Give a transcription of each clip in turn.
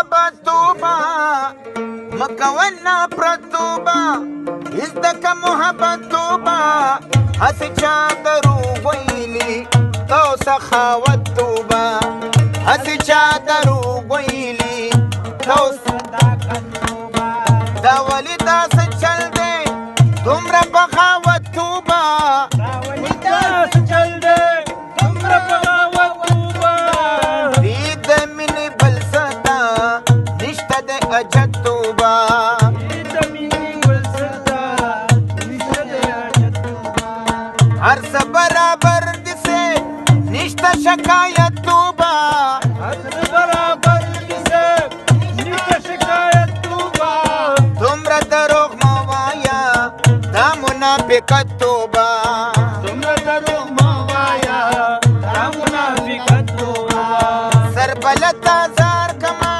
محبت توبه مکونا پرتوبه ازدک محبت توبه هسی چا دروغ ویلی تو سخاوت توبه هسی چا دروغ ویلی تو صداقت توبه دا ولی داس چل دے تمرا بغاوت توبه دا ولی داس چل دے تمرا بغاوت توبه رید من بلسدا نشتا دے اجت توبه رید من بلسدا نشتا دے اجت توبه ہر سا برابر دسے نشتا شکایت توبه ہر سا برابر دسے نشتا شکایت توبه تمرا دروغ موایا دا منافقت توبه تمرا دروغ موایا دا منافقت توبه سربلتا زار کما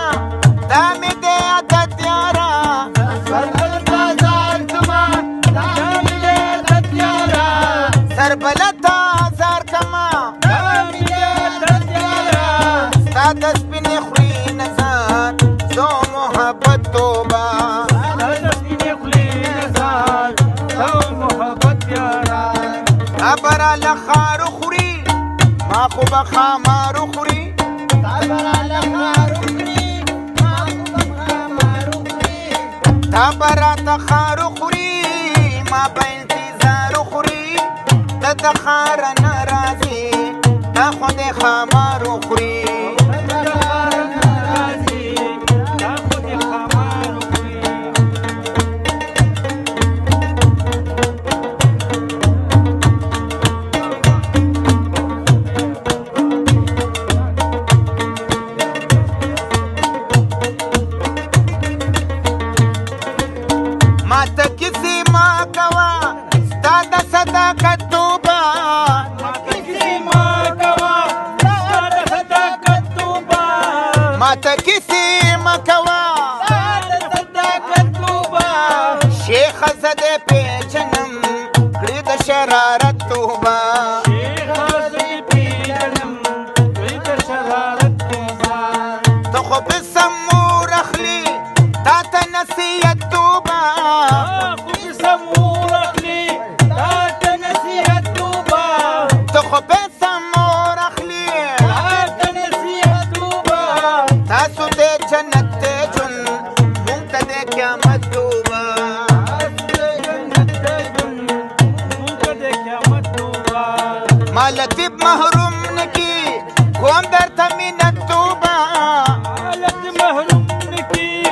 دا می دے عادت یارا سربلتا زار کما دا می دے عادت یارا سربلتا زار کما دا می دے عادت یارا ستا دسپین خوری نظر زو محبت توبه ستا دسپین خوری نظر زو محبت یارا ابرا لخارو خوری ما خوب خامارو خوری ابرا لخارو خوری ما خوب خامارو خوری ابرا تخارو خوری ما با انتظارو خوری تدخار نرازی تا خود خامارو خوری ماتا کسی ما کوا ستا دا صداقت توبه ماتا کسی ما کوا ستا دا صداقت توبه ماتا کسی ما کوا ستا دا صداقت توبه شیخ زده پیچنم کړی د شرارت توبه شیخ زده پیچنم کړی د شرارت توبه ته خو په سمور اخلي تا ته نصیحت توبه ما لطیب محروم نکی کوم در تا منت توبه ما لطیب محروم نکی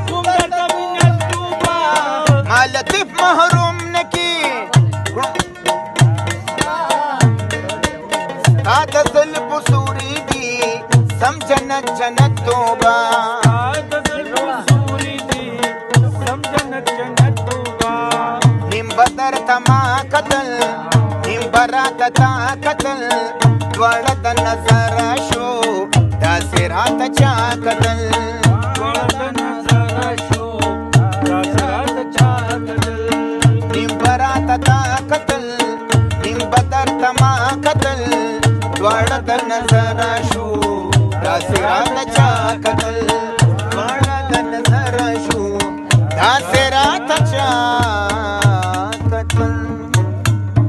کوم در تا منت توبه ما لطیب محروم نکی تا د ظلم سوری دی سم جنت جنت توبه تا د ظلم سوری دی سم جنت جنت توبه نیم بدر تما قتل برات تا قتل دوړه د نظر شو دا سرات چا قتل دوړه د نظر شو دا سرات چا قتل نیم برات تا قتل نیم بدر تما قتل دوړه د نظر شو دا سرات چا قتل